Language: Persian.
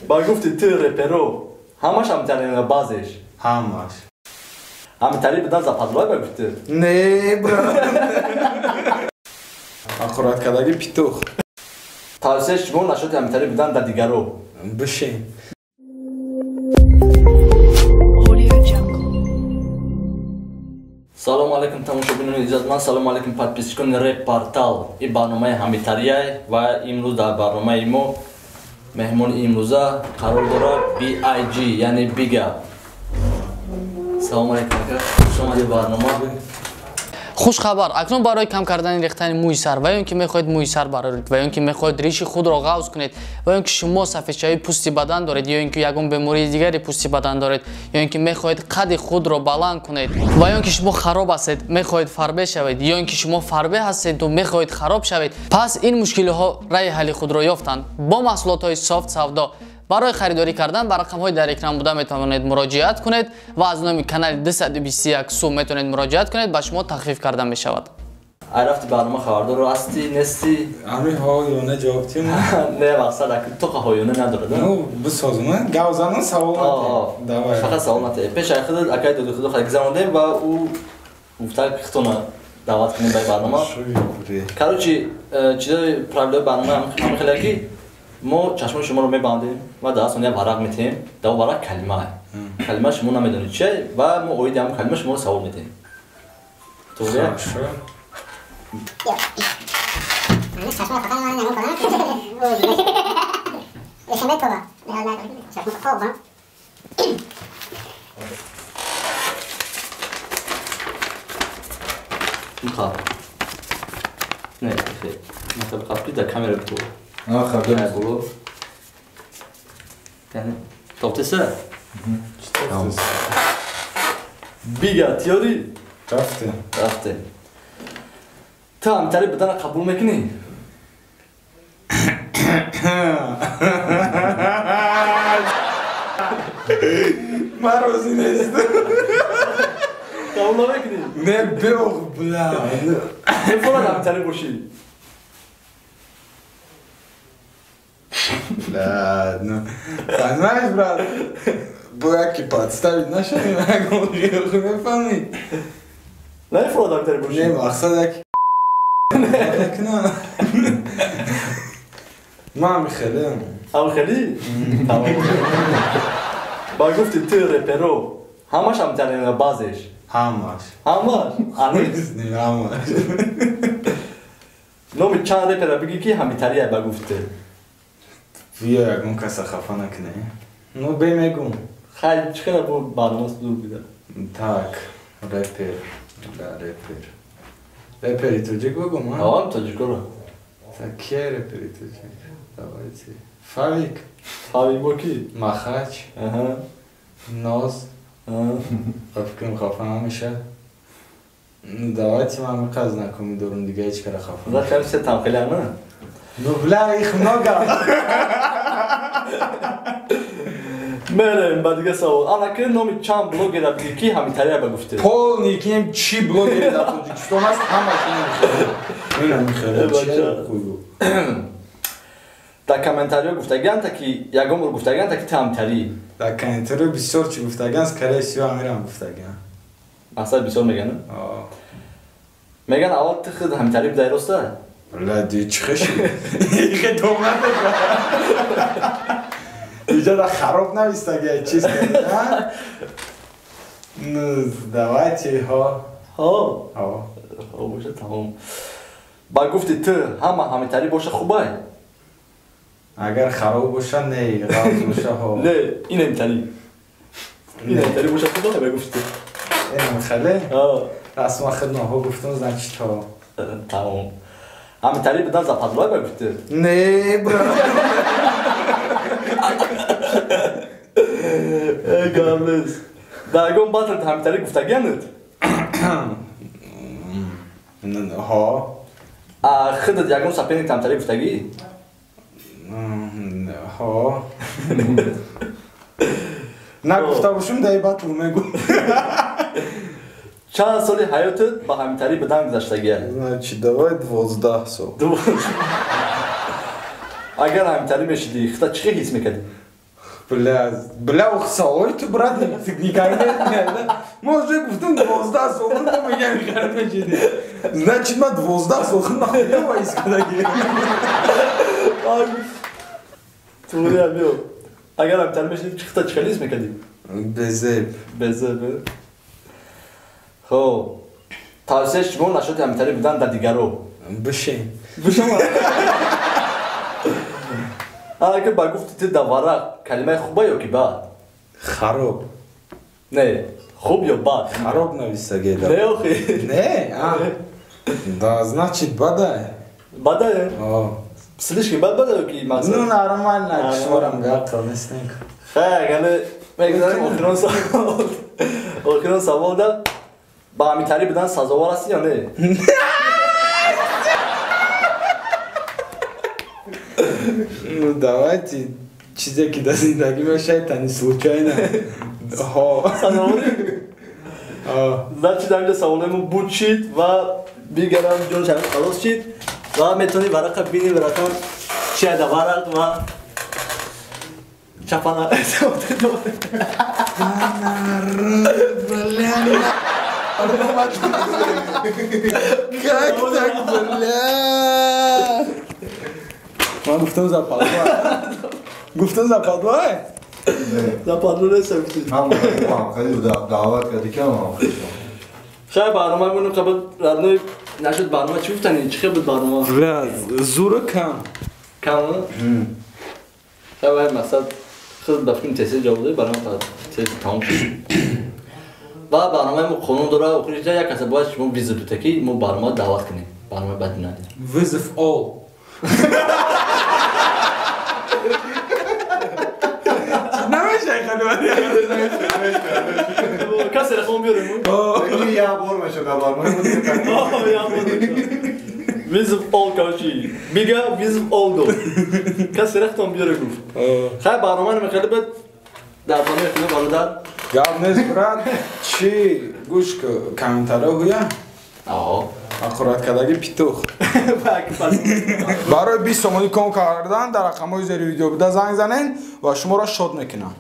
با گفتی تو رپرو همش همتری بازش همش همتری بدن زپادلای با گفتی نه برا آخرات کداگی پیتوخ توصیه شما نشد همتری بدن در دیگرو بشین سلام علیکم تماشاگران عزیز، سلام علیکم подписчикон رپ پورتال. این برنامه همتریه و امروز در برنامه ما مهمان امروزه قرار داره BIG یعنی بیگا. سلام علیکم شما در برنامه خوش خبر اکنون برای کم کردن ریختن موی سر و اینکه میخواهید موی سر برارید و اینکه میخواهید ریش خود را غوض کنید و اینکه شما سفیدچه‌های پوستی بدن دارید یا اینکه یگان بیماری دیگری پوستی بدن دارید یا اینکه میخواهید قد خود را بلند کنید و اینکه شما خراب هستید میخواهید فربه شوید یا اینکه شما فربه هستید و میخواهید خراب شوید، پس این مشکل ها رای حل خود را یافتند با محصولات های سافت سودا. برای خریداری کردن به رقم های در اکران بوده میتوانید مراجعت کنید و از نام کانال 221 سو میتونید مراجعت کنید، به شما تخفیف کرده می شود. رفتی برنامه خبردار هستی نستی؟ امی هایونه جواب تیم نه مقصد اکنون تو که هایونه نداره نه بسازم گوزانه سوال نته فقط سوال نته پیش خودت اکای دو خود خیلی گذراندیم و او گفته که خودتون دعوت کنیم به برنامه کاروچی چیزای پرابلم برنامه همه خیلی ما چشم شما رو میبندیم و در اصل ورق میتیم در ورق کلمه شما نمیدونید چیه و ما اوید هم کلمه شما رو سوال میتیم تو بگه؟ میخواه نه خیلی مثلا قبلی در کامera تو خبر بولو یعنی توفته سر بیگا تیاری رفته تا همتری بدن قبول میکنی؟ مروزی نیست قبول نمیکنی؟ نه بیوخ بلا نفرد همتری باشی Ладно. Понимаешь, брат? Бураки подставить нашими ногами, хуй пойми. نه فراد همتری باشی Не, مقصد так نه. ما خیلی خیلی؟ با گفتی تو رپرو همش همتری بازش همش همش؟ همش نومی چند رپر بگی که همیتریه با گفته بیا یکون کسا خفا نکنه نو بمیگم خیلی چقدر با برنامه دور بیده так рэпери тоҷик бигум ҳавам тоҷикоро так ки рэпери тоҷик давайте фавик бо ки махач ноз фикрим хафа намеша давайте ман қаз накунӣ дорум дига ҳеч кара хафа накам се танқилана ну бля их много мерем ба дига савол анаки номи чанд блогера биги ки ҳамитария ба гуфте полный ким чи блогери дар тоҷикистон аст ҳамаш мехелад дар комментариҳо гуфтагианда ки ягон бор гуфтагианда ки ту ҳамитарӣ дар комментариҳо бисёр чӣ гуфтагианд скорее всего амирам гуфтагианд масъала бисёр мегана меган аввал ту худ ҳамитарӣ будаи роста бля ди чӣ хеши иха домада иҷода хароб навистагия чиз ну давайте боша тамом ба гуфти ту ҳама ҳамитарӣ боша хубай агар хароб боша не ғавз боша не ин ҳамитарӣ боша хубай ба гуфти ин хеле расма хидноҳо гуфтам значит тамом ҳамитарӣ бидан западлой ба гуфти не бра гамлес дар ягон батл ҳамитарӣ гуфтагианад худат ягон сапенит ҳамитарӣ гуфтагӣ нагуфта бошум дар батл мегӯ чанд соли ҳаётат ба ҳамитарӣ бидан гузаштагия значит давай 12 сол агар ҳамитарӣ мешидӣ худат чӣ ҳис мекардӣ بله سوال تو برات نگاه نمی‌کنه. موضوع گفتم 12 سال رو میگم خراب می‌شدی. نه چی ما 12 سال نمی‌کنم وایس کنگی. توری بیو. اگر هم ترمشید چقدر چکلیس می‌کردیم؟ بزب. خب توصیه شما نشد همتری بودن در دیگرو. بشین. اگه با گفتی دواره کلمه خوبه یا کی بد؟ خراب. نه خوب یا بد؟ خراب نویسته گیدا. نه آخی. نه دا значит بده. بده؟ Слишком бада ki maqsad. Ну нормально, шорам гатонестник. Хагали мегзарим охирон саволда ба амитари бидан сазовор аст ё не? Ну давайте чизе ки до зиндаги ма шайтани случайно. Сазовори? Значит дамида саволему буд шид ва бигарам ҷон шавад халос шид ва метони варақа бини варақам чиада варақ ва чапана Как так, бля? Ман гуфтам западло? западло нестам. Ман хеле даъват карди ки ман شاید برنامه‌مون رو قبل رنوی نشد برنامه چی گفتنی؟ چی بود برنامه؟ بله زور کم شاید باید مقصد خیلی دفعه تحصیل جواب ده برنامه تحصیل تمام شد و برنامه‌مون قانون داره آخرش یک کسی باید شما ویزیت بتکی ما برنامه دعوت کنیم برنامه بدی نداریم ویزیت all نمیشه خیلی کسی رخون بیاریم خیلی یا بار میشه برنامه ویزیت all کاشی بیگه ویزیت all دو کسی رخون بیاره گفت خیلی برنامه نمیخیلی بد در برنامه خیلی برادر گاب نیست براد چی گوش کامنتاره هویا آخرات کداگی پیتوخ برای 20 تومانی کم کردن در رقم‌های زیر ویدیو بوده زنگ زنین و شما را شاد میکنم